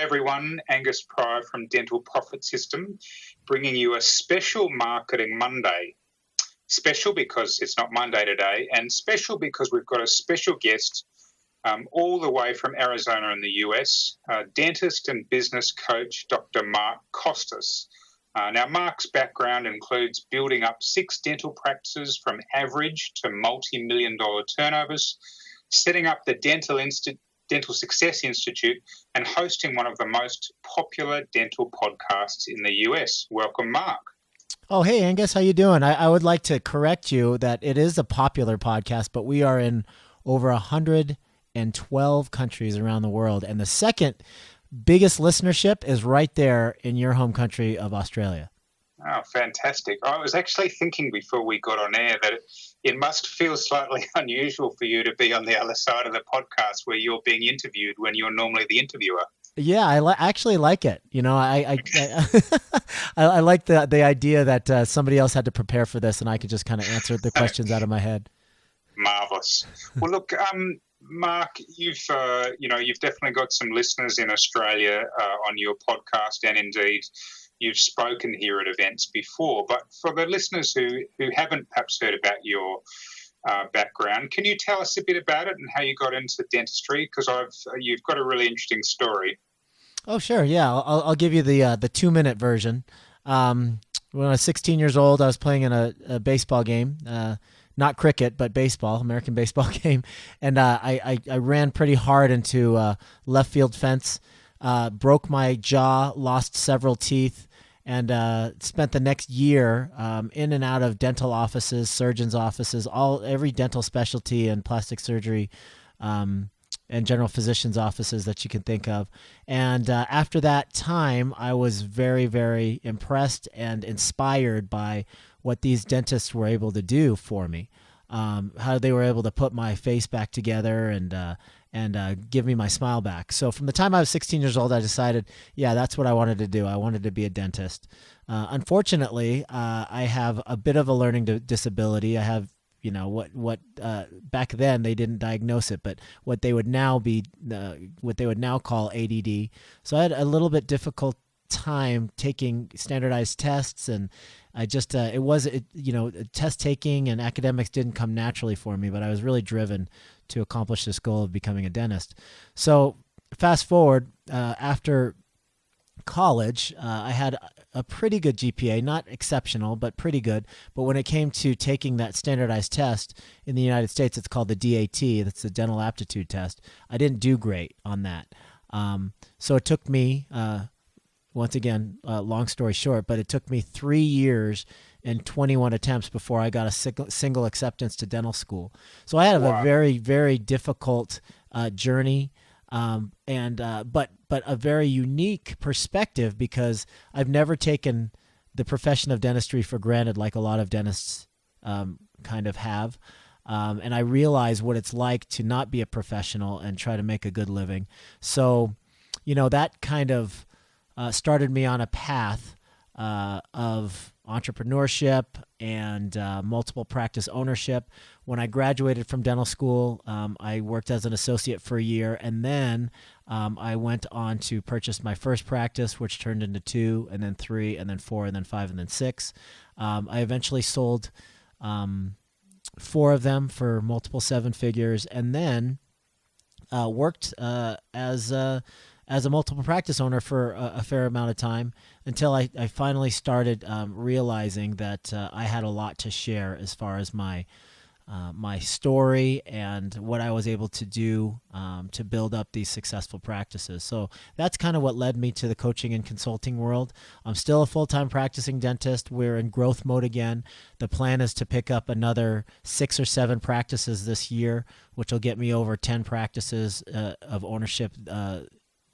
everyone, Angus Pryor from Dental Profit System, bringing you a special Marketing Monday. Special because it's not Monday today, and special because we've got a special guest all the way from Arizona in the US, dentist and business coach Dr. Mark Costas. Now, Mark's background includes building up 6 dental practices from average to multi-million-dollar turnovers, setting up the Dental Success Institute, and hosting one of the most popular dental podcasts in the US. Welcome, Mark. Oh, hey, Angus, how you doing? I would like to correct you that it is a popular podcast, but we are in over 112 countries around the world, and the second biggest listenership is right there in your home country of Australia. Oh, fantastic. I was actually thinking before we got on air that it must feel slightly unusual for you to be on the other side of the podcast where you're being interviewed when you're normally the interviewer. Yeah, I actually like it. You know, I like the idea that somebody else had to prepare for this and I could just kind of answer the questions out of my head. Marvelous. Well, look, Mark, you've definitely got some listeners in Australia on your podcast, and indeed you've spoken here at events before. But for the listeners who haven't perhaps heard about your background, can you tell us a bit about it and how you got into dentistry? Because you've got a really interesting story. Oh, sure. Yeah, I'll give you the 2-minute version. When I was 16 years old, I was playing in a baseball game. Not cricket, but baseball, American baseball game. And I ran pretty hard into left field fence, broke my jaw, lost several teeth, and spent the next year in and out of dental offices, surgeons' offices, every dental specialty and plastic surgery and general physicians' offices that you can think of. And after that time, I was very, very impressed and inspired by what these dentists were able to do for me, how they were able to put my face back together and give me my smile back. So from the time I was 16 years old, I decided, yeah, that's what I wanted to do. I wanted to be a dentist. Unfortunately, I have a bit of a learning disability. I have, what back then they didn't diagnose it, but what they would now call ADD. So I had a little bit difficult time taking standardized tests, and I just test taking and academics didn't come naturally for me, but I was really driven to accomplish this goal of becoming a dentist. So fast forward, after college, I had a pretty good GPA, not exceptional, but pretty good. But when it came to taking that standardized test in the United States, it's called the DAT, that's the Dental Aptitude Test. I didn't do great on that. So it took me, once again, long story short, but it took me 3 years and 21 attempts before I got a single acceptance to dental school. So I had a very, very difficult journey, but a very unique perspective, because I've never taken the profession of dentistry for granted like a lot of dentists kind of have. And I realize what it's like to not be a professional and try to make a good living. So, that kind of started me on a path of entrepreneurship and multiple practice ownership. When I graduated from dental school, I worked as an associate for a year, and then I went on to purchase my first practice, which turned into 2, and then 3, and then 4, and then 5, and then 6. I eventually sold 4 of them for multiple 7 figures, and then worked as a multiple practice owner for a fair amount of time, until I finally started realizing that I had a lot to share as far as my story and what I was able to do to build up these successful practices. So that's kind of what led me to the coaching and consulting world. I'm still a full-time practicing dentist. We're in growth mode again. The plan is to pick up another 6 or 7 practices this year, which will get me over 10 practices of ownership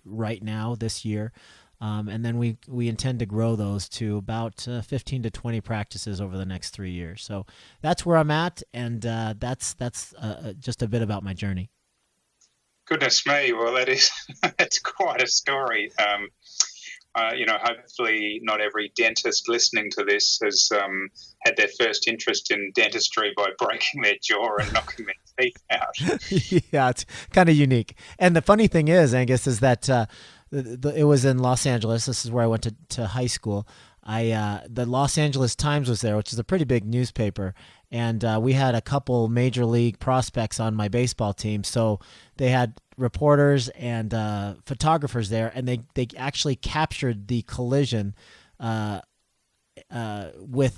right now this year. And then we intend to grow those to about 15 to 20 practices over the next 3 years. So that's where I'm at, and that's just a bit about my journey. Goodness me! Well, that's quite a story. Hopefully not every dentist listening to this has had their first interest in dentistry by breaking their jaw and knocking their teeth out. Yeah, it's kind of unique. And the funny thing is, Angus, is that it was in Los Angeles. This is where I went to high school. The Los Angeles Times was there, which is a pretty big newspaper, and we had a couple major league prospects on my baseball team. So they had reporters and photographers there, and they actually captured the collision with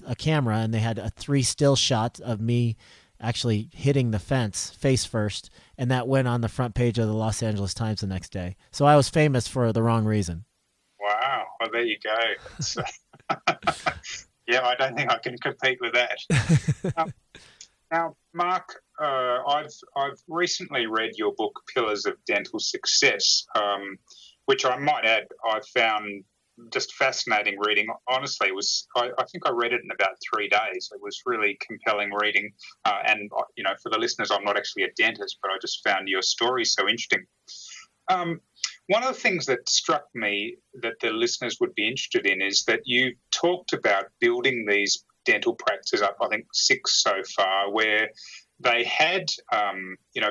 a camera, and they had a 3 still shots of me actually hitting the fence face first, and that went on the front page of the Los Angeles Times the next day. So I was famous for the wrong reason. Wow. Well, there you go. Yeah, I don't think I can compete with that. Now, Mark, I've recently read your book, Pillars of Dental Success, which I might add I found just fascinating reading. Honestly, I think I read it in about 3 days. It was really compelling reading. And, for the listeners, I'm not actually a dentist, but I just found your story so interesting. One of the things that struck me that the listeners would be interested in is that you talked about building these dental practices up, I think 6 so far, where they had,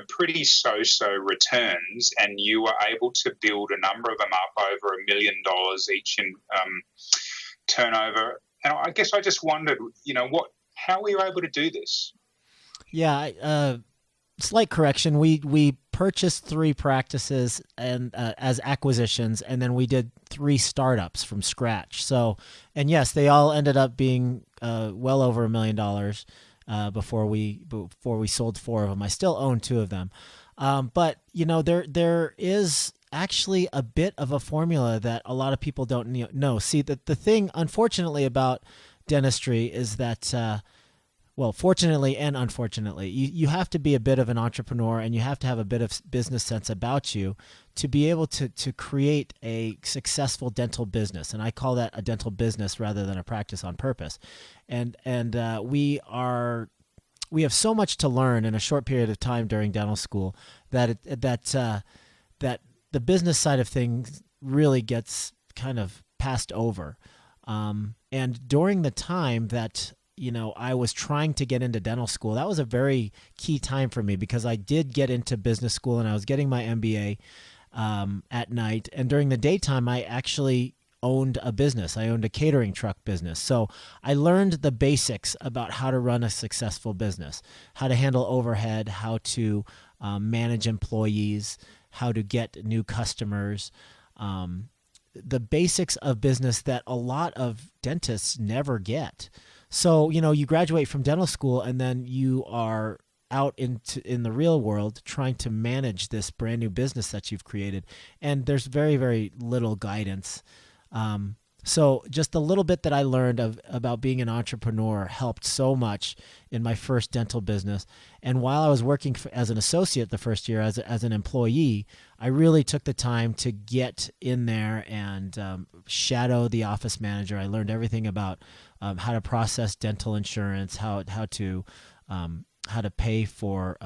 pretty so-so returns, and you were able to build a number of them up over $1 million each in turnover. And I guess I just wondered, how were you able to do this? Yeah, slight correction. We purchased 3 practices and as acquisitions, and then we did 3 startups from scratch. So, and yes, they all ended up being well over $1 million before we sold 4 of them. I still own 2 of them, but there is actually a bit of a formula that a lot of people don't know. See, the thing, unfortunately, about dentistry is that. Well, fortunately and unfortunately, you have to be a bit of an entrepreneur, and you have to have a bit of business sense about you to be able to create a successful dental business. And I call that a dental business rather than a practice on purpose. And we have so much to learn in a short period of time during dental school that the business side of things really gets kind of passed over. And during the time that I was trying to get into dental school, that was a very key time for me, because I did get into business school and I was getting my MBA at night. And during the daytime, I actually owned a business. I owned a catering truck business. So I learned the basics about how to run a successful business, how to handle overhead, how to manage employees, how to get new customers, the basics of business that a lot of dentists never get. So, you graduate from dental school, and then you are out in the real world trying to manage this brand new business that you've created. And there's very, very little guidance. So just a little bit that I learned about being an entrepreneur helped so much in my first dental business. And while I was working as an associate the first year as an employee, I really took the time to get in there and shadow the office manager. I learned everything about how to process dental insurance, how to pay for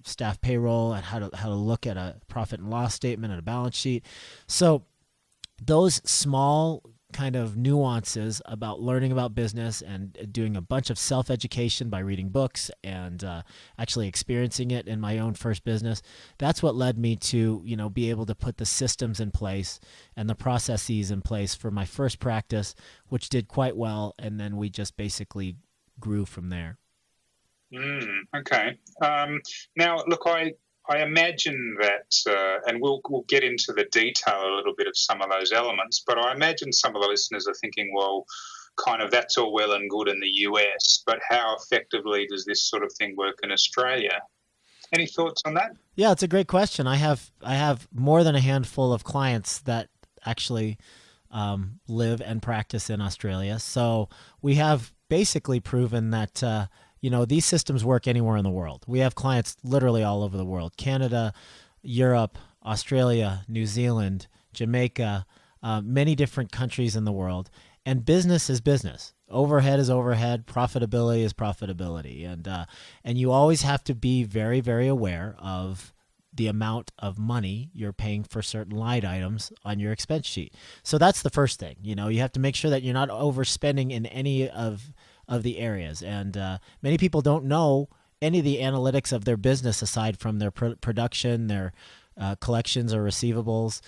staff payroll, and how to look at a profit and loss statement and a balance sheet. So those small kind of nuances about learning about business and doing a bunch of self-education by reading books and actually experiencing it in my own first business, that's what led me to be able to put the systems in place and the processes in place for my first practice, which did quite well, and then we just basically grew from there. Okay. Now, look, I imagine that, and we'll get into the detail a little bit of some of those elements, but I imagine some of the listeners are thinking, well, kind of that's all well and good in the US, but how effectively does this sort of thing work in Australia? Any thoughts on that? Yeah, it's a great question. I have more than a handful of clients that actually live and practice in Australia. So we have basically proven that these systems work anywhere in the world. We have clients literally all over the world: Canada, Europe, Australia, New Zealand, Jamaica, many different countries in the world. And business is business. Overhead is overhead. Profitability is profitability. And you always have to be very, very aware of the amount of money you're paying for certain line items on your expense sheet. So that's the first thing. You have to make sure that you're not overspending in any of the areas. And many people don't know any of the analytics of their business aside from their production, their collections or receivables,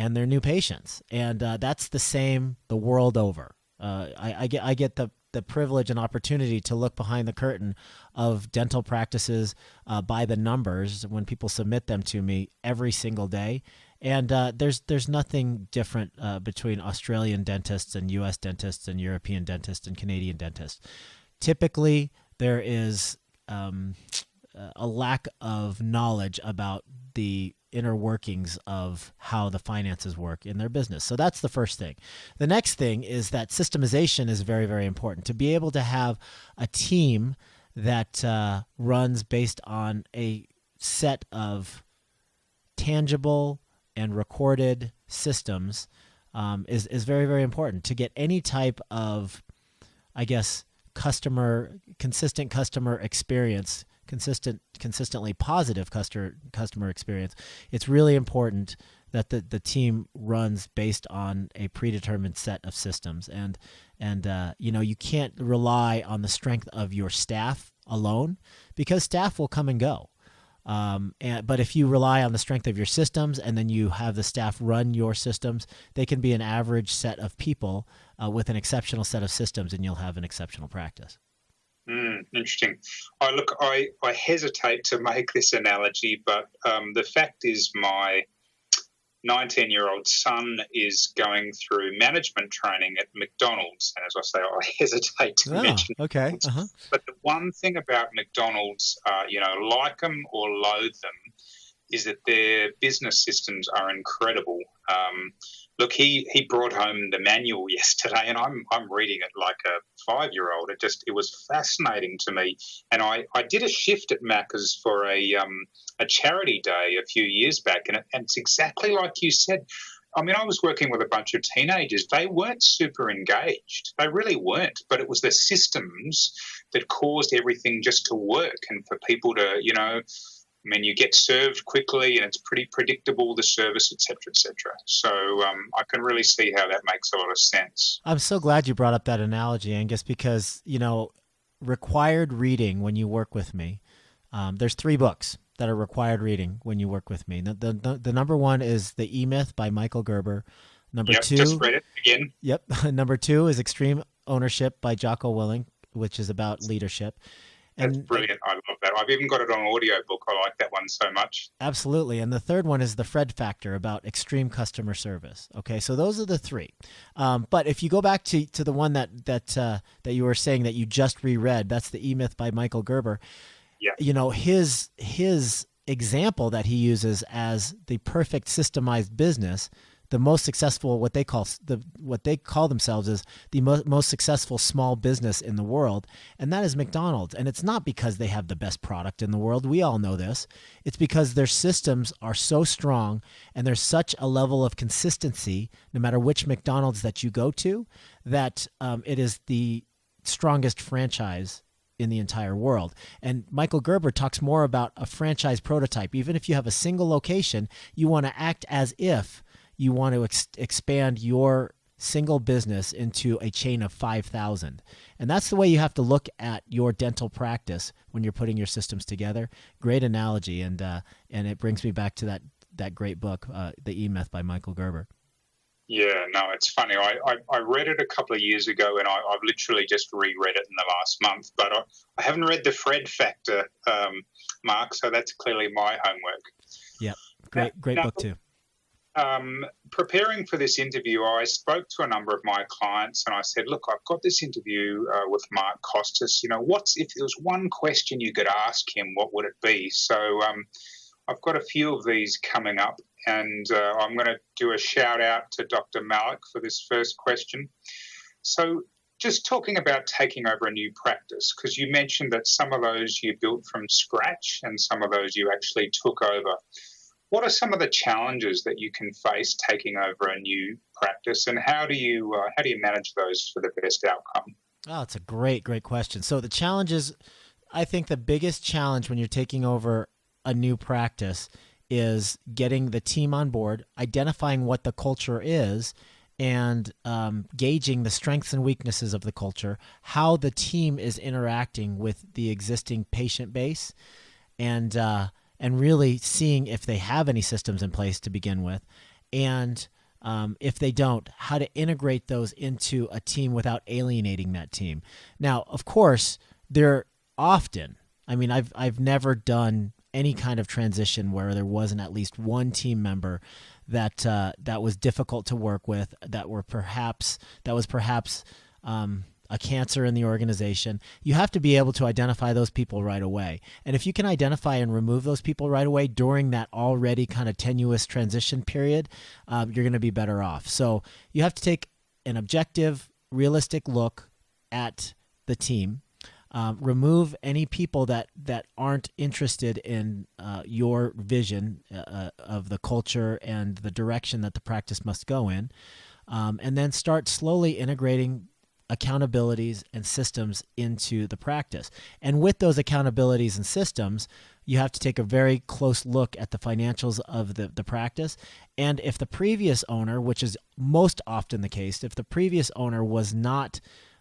and their new patients. And that's the same the world over. I get the privilege and opportunity to look behind the curtain of dental practices by the numbers when people submit them to me every single day. And there's nothing different between Australian dentists and U.S. dentists and European dentists and Canadian dentists. Typically, there is a lack of knowledge about the inner workings of how the finances work in their business. So that's the first thing. The next thing is that systemization is very, very important. To be able to have a team that runs based on a set of tangible and recorded systems is very, very important to get any type of, I guess, consistent customer experience, consistently positive customer experience. It's really important that the team runs based on a predetermined set of systems, and you can't rely on the strength of your staff alone, because staff will come and go. But if you rely on the strength of your systems and then you have the staff run your systems, they can be an average set of people with an exceptional set of systems, and you'll have an exceptional practice. Interesting. I hesitate to make this analogy, but the fact is my 19-year-old son is going through management training at McDonald's. And as I say, I hesitate to mention okay. Uh-huh. But the one thing about McDonald's, like them or loathe them, is that their business systems are incredible. Look, he brought home the manual yesterday, and I'm reading it like a 5-year-old. It was fascinating to me. And I did a shift at Macca's for a charity day a few years back, and it's exactly like you said. I mean, I was working with a bunch of teenagers. They weren't super engaged. They really weren't. But it was the systems that caused everything just to work, and for people to, you get served quickly and it's pretty predictable, the service, et cetera, et cetera. So I can really see how that makes a lot of sense. I'm so glad you brought up that analogy, Angus, because, required reading when you work with me, there's 3 books that are required reading when you work with me. The number 1 is The E-Myth by Michael Gerber. Number 2, just read it again. Yep. Number 2 is Extreme Ownership by Jocko Willink, which is about leadership. That's brilliant. I love that. I've even got it on audiobook. I like that one so much. Absolutely. And the third one is The Fred Factor, about extreme customer service. Okay, so those are the 3. But if you go back to the one that you were saying that you just reread, that's The E-Myth by Michael Gerber. Yeah. His example that he uses as the perfect systemized business, the most successful, what they call themselves is the most successful small business in the world, and that is McDonald's. And it's not because they have the best product in the world. We all know this. It's because their systems are so strong, and there's such a level of consistency, no matter which McDonald's that you go to, that it is the strongest franchise in the entire world. And Michael Gerber talks more about a franchise prototype. Even if you have a single location, you want to act as if you want to expand your single business into a chain of 5,000. And that's the way you have to look at your dental practice when you're putting your systems together. Great analogy. And it brings me back to that great book, The E-Myth by Michael Gerber. Yeah, no, it's funny. I read it a couple of years ago, and I've literally just reread it in the last month. But I haven't read The Fred Factor, Mark, so that's clearly my homework. Yeah, great book too. Preparing for this interview, I spoke to a number of my clients, and I said, look, I've got this interview with Mark Costes. If there was one question you could ask him, what would it be? So I've got a few of these coming up, and I'm going to do a shout out to Dr. Malik for this first question. So just talking about taking over a new practice, because you mentioned that some of those you built from scratch and some of those you actually took over. What are some of the challenges that you can face taking over a new practice, and how do you manage those for the best outcome? Oh, it's a great question. So the challenges, I think the biggest challenge when you're taking over a new practice is getting the team on board, identifying what the culture is, and gauging the strengths and weaknesses of the culture, how the team is interacting with the existing patient base, and really seeing if they have any systems in place to begin with, and if they don't, how to integrate those into a team without alienating that team. Now, of course, they're often, I mean, I've never done any kind of transition where there wasn't at least one team member that that was difficult to work with, that was perhaps a cancer in the organization. You have to be able to identify those people right away. And if you can identify and remove those people right away during that already kind of tenuous transition period, you're going to be better off. So you have to take an objective, realistic look at the team. Remove any people that aren't interested in your vision of the culture and the direction that the practice must go in, and then start slowly integrating accountabilities and systems into the practice. And with those accountabilities and systems, you have to take a very close look at the financials of the practice. And if the previous owner, which is most often the case, if the previous owner was not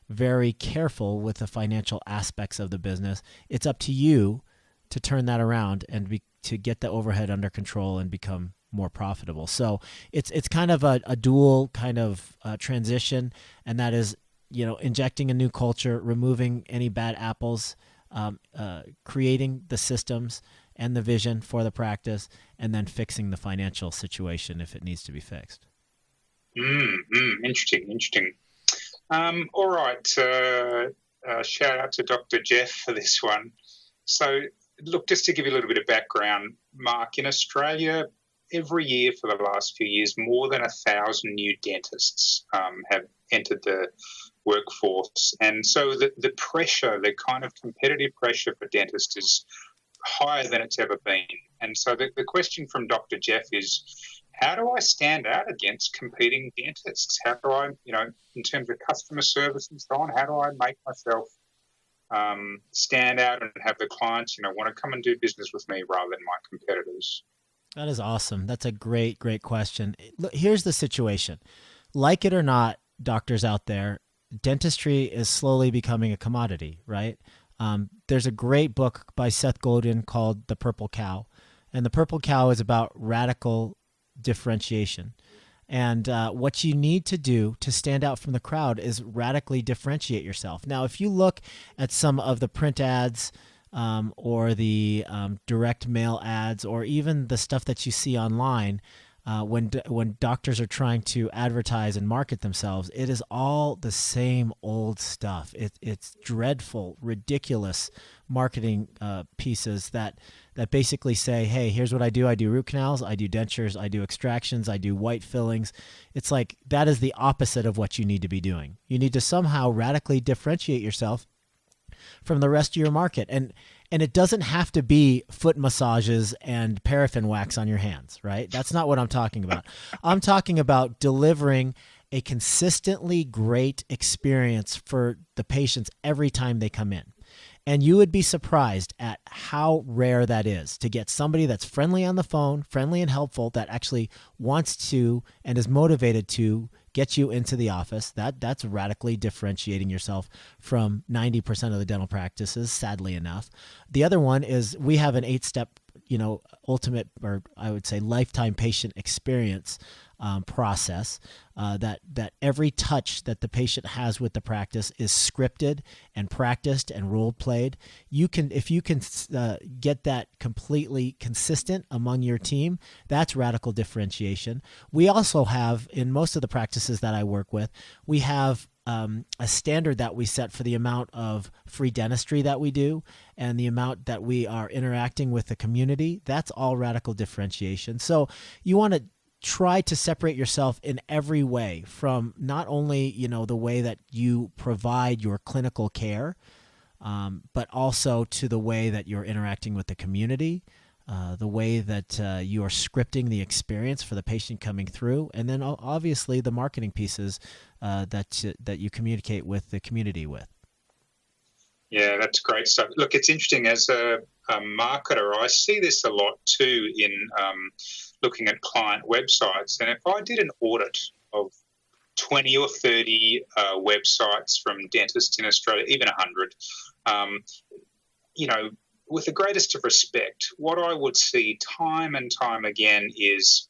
very careful with the financial aspects of the business, it's up to you to turn that around and to get the overhead under control and become more profitable. So it's kind of a dual kind of transition, and that is, injecting a new culture, removing any bad apples, creating the systems and the vision for the practice, and then fixing the financial situation if it needs to be fixed. Interesting. All right. Shout out to Dr. Jeff for this one. So, look, just to give you a little bit of background, Mark, in Australia, every year for the last few years, more than 1,000 new dentists have entered the workforce. And so the pressure, the kind of competitive pressure for dentists is higher than it's ever been. And so the question from Dr. Jeff is, how do I stand out against competing dentists? How do I, in terms of customer service and so on, how do I make myself stand out and have the clients, want to come and do business with me rather than my competitors? That is awesome. That's a great question. Look, here's the situation. Like it or not, doctors out there, dentistry is slowly becoming a commodity, right? There's a great book by Seth Godin called The Purple Cow. And The Purple Cow is about radical differentiation. And what you need to do to stand out from the crowd is radically differentiate yourself. Now, if you look at some of the print ads or the direct mail ads, or even the stuff that you see online, when doctors are trying to advertise and market themselves, it is all the same old stuff. It's dreadful, ridiculous marketing pieces that basically say, hey, here's what I do. I do root canals, I do dentures, I do extractions, I do white fillings. It's like that is the opposite of what you need to be doing. You need to somehow radically differentiate yourself from the rest of your market. And it doesn't have to be foot massages and paraffin wax on your hands, right? That's not what I'm talking about. I'm talking about delivering a consistently great experience for the patients every time they come in. And you would be surprised at how rare that is to get somebody that's friendly on the phone, friendly and helpful, that actually wants to and is motivated to get you into the office. That's radically differentiating yourself from 90% of the dental practices, sadly enough. The other one is we have an 8-step, ultimate, or I would say lifetime patient experience process that every touch that the patient has with the practice is scripted and practiced and role played. If you can get that completely consistent among your team, that's radical differentiation. We also have, in most of the practices that I work with, we have a standard that we set for the amount of free dentistry that we do and the amount that we are interacting with the community. That's all radical differentiation. So you want to try to separate yourself in every way, from not only, the way that you provide your clinical care, but also to the way that you're interacting with the community, the way that you are scripting the experience for the patient coming through, and then obviously the marketing pieces that you communicate with the community with. Yeah, that's great stuff. Look, it's interesting as a marketer, I see this a lot too in looking at client websites. And if I did an audit of 20 or 30 websites from dentists in Australia, even 100, with the greatest of respect, what I would see time and time again is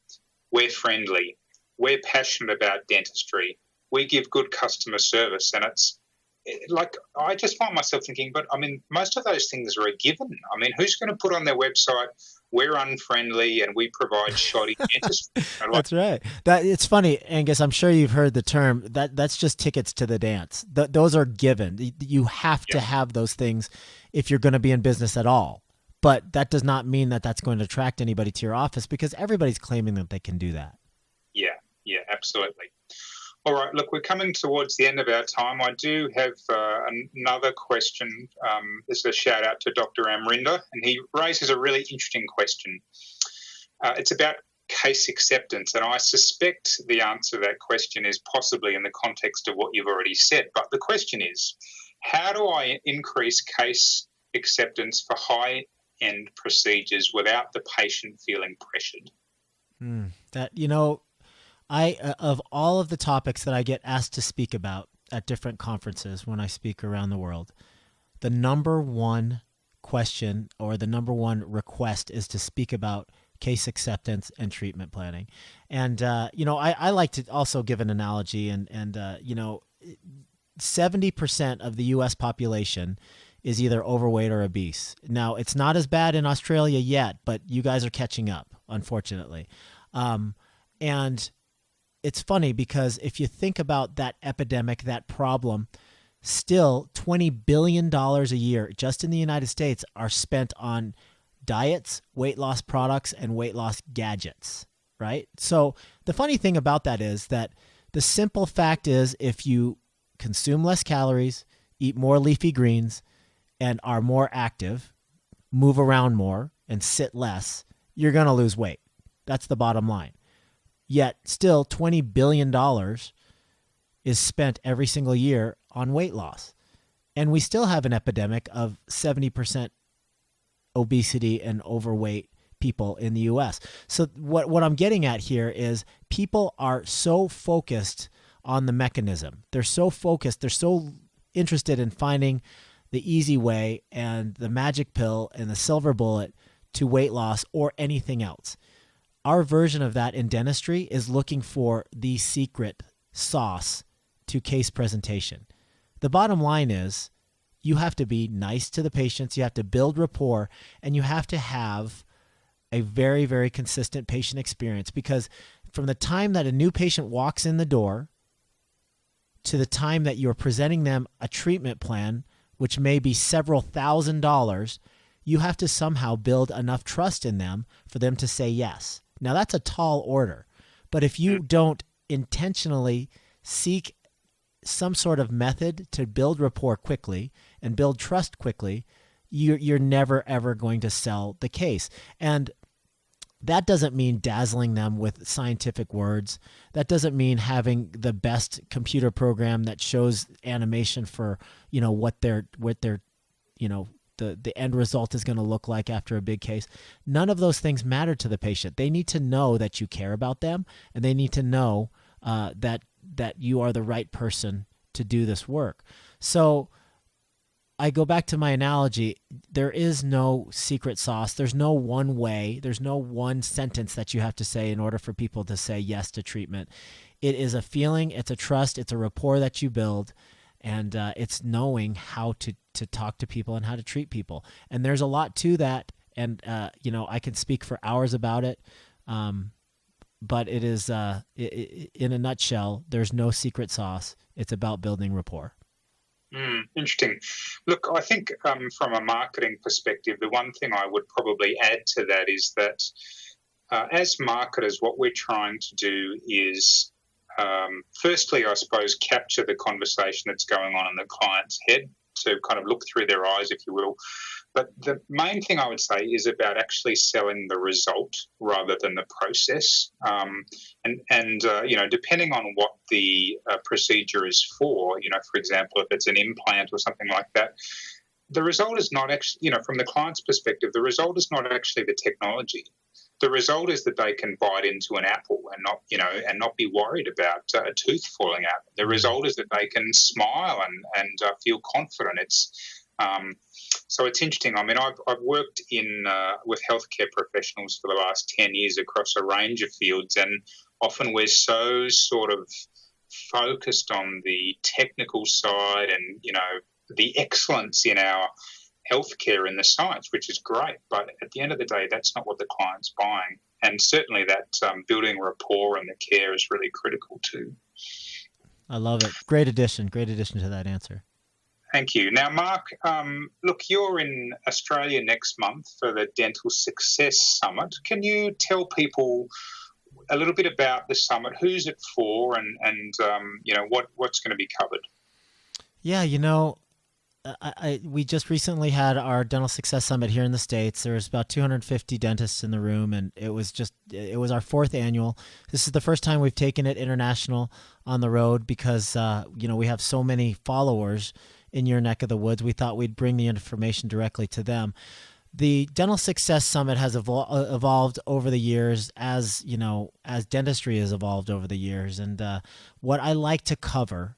we're friendly, we're passionate about dentistry, we give good customer service, and it's like I just find myself thinking, but I mean, most of those things are a given. I mean, who's going to put on their website, we're unfriendly and we provide shoddy dentistry? That's right. That it's funny, Angus. I'm sure you've heard the term that's just tickets to the dance. Those are given. You have to have those things if you're going to be in business at all. But that does not mean that that's going to attract anybody to your office, because everybody's claiming that they can do that. Yeah, absolutely. All right, look, we're coming towards the end of our time. I do have another question. This is a shout out to Dr. Amrinder, and he raises a really interesting question. It's about case acceptance, and I suspect the answer to that question is possibly in the context of what you've already said. But the question is, how do I increase case acceptance for high-end procedures without the patient feeling pressured? Of all of the topics that I get asked to speak about at different conferences when I speak around the world, the number one question or the number one request is to speak about case acceptance and treatment planning. And, I like to also give an analogy, and 70% of the U.S. population is either overweight or obese. Now, it's not as bad in Australia yet, but you guys are catching up, unfortunately. And it's funny because if you think about that epidemic, that problem, still $20 billion a year just in the United States are spent on diets, weight loss products, and weight loss gadgets, right? So the funny thing about that is that the simple fact is if you consume less calories, eat more leafy greens, and are more active, move around more, and sit less, you're going to lose weight. That's the bottom line. Yet still $20 billion is spent every single year on weight loss. And we still have an epidemic of 70% obesity and overweight people in the U.S. So what I'm getting at here is people are so focused on the mechanism. They're so focused. They're so interested in finding the easy way and the magic pill and the silver bullet to weight loss or anything else. Our version of that in dentistry is looking for the secret sauce to case presentation. The bottom line is you have to be nice to the patients, you have to build rapport, and you have to have a very, very consistent patient experience, because from the time that a new patient walks in the door to the time that you're presenting them a treatment plan, which may be several $1,000s, you have to somehow build enough trust in them for them to say yes. Now, that's a tall order, but if you don't intentionally seek some sort of method to build rapport quickly and build trust quickly, you're never, ever going to sell the case. And that doesn't mean dazzling them with scientific words. That doesn't mean having the best computer program that shows animation for, what their the end result is going to look like after a big case. None of those things matter to the patient. They need to know that you care about them, and they need to know that you are the right person to do this work. So I go back to my analogy. There is no secret sauce. There's no one way. There's no one sentence that you have to say in order for people to say yes to treatment. It is a feeling. It's a trust. It's a rapport that you build. And it's knowing how to talk to people and how to treat people. And there's a lot to that. And, I can speak for hours about it. But it is, in a nutshell, there's no secret sauce. It's about building rapport. Interesting. Look, I think from a marketing perspective, the one thing I would probably add to that is that as marketers, what we're trying to do is firstly, I suppose, capture the conversation that's going on in the client's head, to kind of look through their eyes, if you will. But the main thing I would say is about actually selling the result rather than the process. Depending on what the procedure is for, for example, if it's an implant or something like that, the result is not actually, from the client's perspective, the result is not actually the technology. The result is that they can bite into an apple and not be worried about a tooth falling out. The result is that they can smile and feel confident. It's So it's interesting. I mean, I've worked in with healthcare professionals for the last 10 years across a range of fields, and often we're so sort of focused on the technical side and, the excellence in our healthcare and the science, which is great. But at the end of the day, that's not what the client's buying. And certainly that building rapport and the care is really critical too. I love it. Great addition to that answer. Thank you. Now, Mark, look, you're in Australia next month for the Dental Success Summit. Can you tell people a little bit about the summit? Who's it for, and what's going to be covered? Yeah, we just recently had our Dental Success Summit here in the States. There was about 250 dentists in the room, and it was our fourth annual. This is the first time we've taken it international on the road because, we have so many followers in your neck of the woods. We thought we'd bring the information directly to them. The Dental Success Summit has evolved over the years as dentistry has evolved over the years. And what I like to cover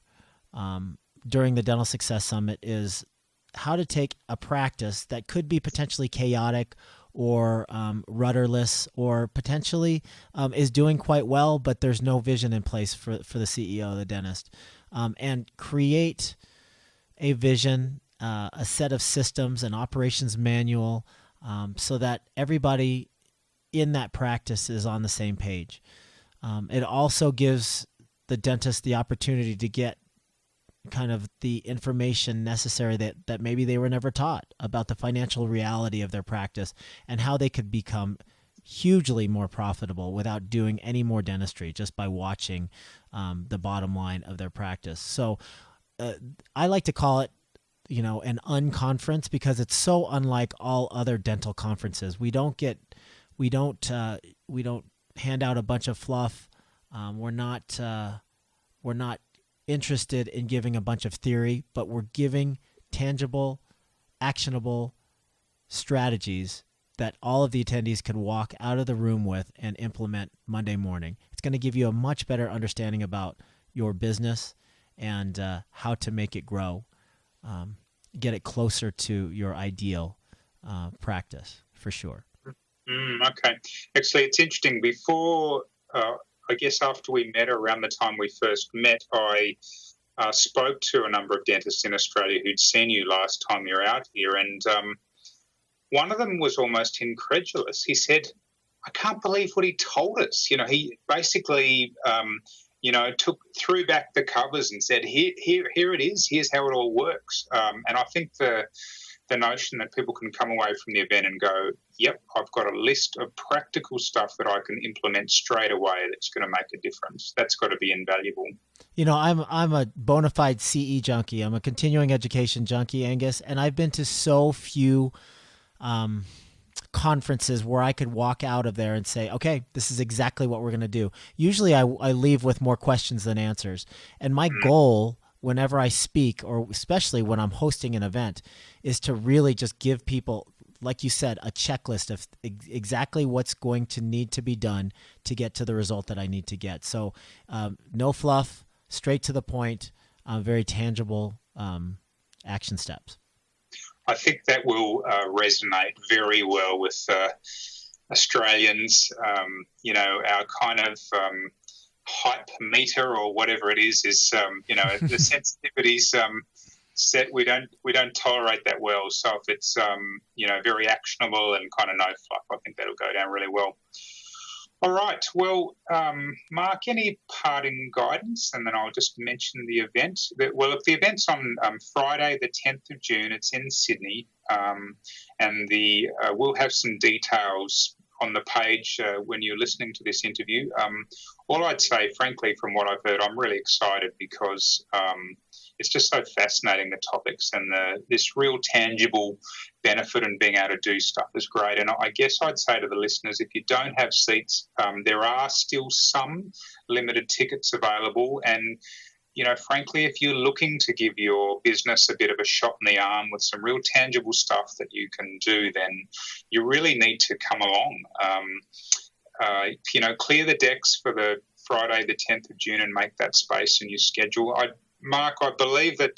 during the Dental Success Summit is how to take a practice that could be potentially chaotic or rudderless, or potentially is doing quite well, but there's no vision in place for the CEO, the dentist, and create a vision, a set of systems, an operations manual, so that everybody in that practice is on the same page. It also gives the dentist the opportunity to get kind of the information necessary that maybe they were never taught about the financial reality of their practice and how they could become hugely more profitable without doing any more dentistry, just by watching the bottom line of their practice. So I like to call it, an unconference, because it's so unlike all other dental conferences. We don't hand out a bunch of fluff. We're not interested in giving a bunch of theory, but we're giving tangible, actionable strategies that all of the attendees can walk out of the room with and implement Monday morning. It's going to give you a much better understanding about your business and how to make it grow, get it closer to your ideal practice, for sure. Okay. Actually, it's interesting. Before, I guess after we met, around the time we first met, I spoke to a number of dentists in Australia who'd seen you last time you were out here, and one of them was almost incredulous. He said, "I can't believe what he told us." He basically threw back the covers and said, here it is, here's how it all works. And I think the notion that people can come away from the event and go, yep, I've got a list of practical stuff that I can implement straight away that's going to make a difference. That's got to be invaluable. I'm a bona fide CE junkie. I'm a continuing education junkie, Angus, and I've been to so few conferences where I could walk out of there and say, okay, this is exactly what we're going to do. Usually I leave with more questions than answers. And my goal whenever I speak, or especially when I'm hosting an event, is to really just give people, like you said, a checklist of exactly what's going to need to be done to get to the result that I need to get. So no fluff, straight to the point, very tangible action steps. I think that will resonate very well with Australians. Our kind of hype meter, or whatever it is the sensitivities set. We don't tolerate that well. So if it's very actionable and kind of no fluff, I think that'll go down really well. All right. Well, Mark, any parting guidance? And then I'll just mention the event. Well, if the event's on Friday, the 10th of June, it's in Sydney, and we'll have some details on the page when you're listening to this interview. All I'd say, frankly, from what I've heard, I'm really excited because it's just so fascinating, the topics, and this real tangible benefit and being able to do stuff is great. And I guess I'd say to the listeners, if you don't have seats, there are still some limited tickets available. And, frankly, if you're looking to give your business a bit of a shot in the arm with some real tangible stuff that you can do, then you really need to come along. Clear the decks for the Friday, the 10th of June, and make that space in your schedule. Mark, I believe that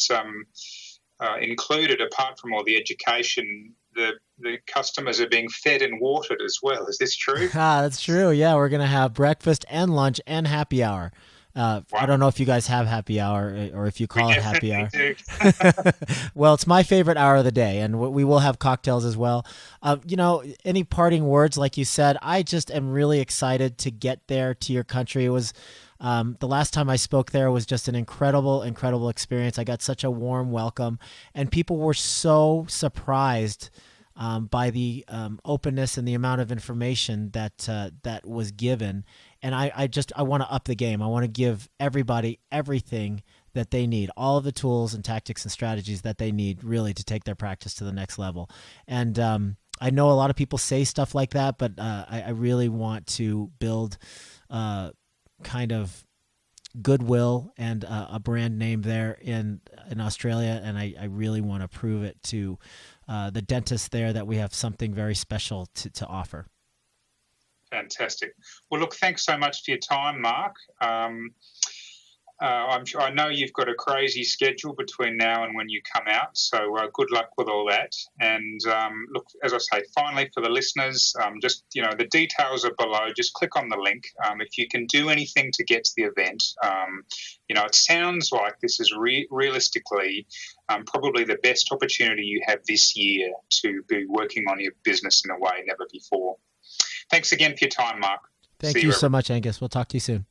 included, apart from all the education, the customers are being fed and watered as well. Is this true? That's true. Yeah, we're going to have breakfast and lunch and happy hour. Wow. I don't know if you guys have happy hour or if you call it happy hour. Well, it's my favorite hour of the day, and we will have cocktails as well. Any parting words, like you said? I just am really excited to get there to your country. It was the last time I spoke there was just an incredible experience. I got such a warm welcome, and people were so surprised by the openness and the amount of information that was given. And I want to up the game. I want to give everybody everything that they need, all of the tools and tactics and strategies that they need really to take their practice to the next level. And I know a lot of people say stuff like that, but I really want to build kind of goodwill and a brand name there in Australia. And I really want to prove it to the dentists there that we have something very special to offer. Fantastic. Well, look, thanks so much for your time, Mark. I know you've got a crazy schedule between now and when you come out, so good luck with all that. And look, as I say, finally for the listeners, the details are below. Just click on the link. If you can do anything to get to the event, it sounds like this is realistically probably the best opportunity you have this year to be working on your business in a way never before. Thanks again for your time, Mark. Thank you so much, Angus. We'll talk to you soon.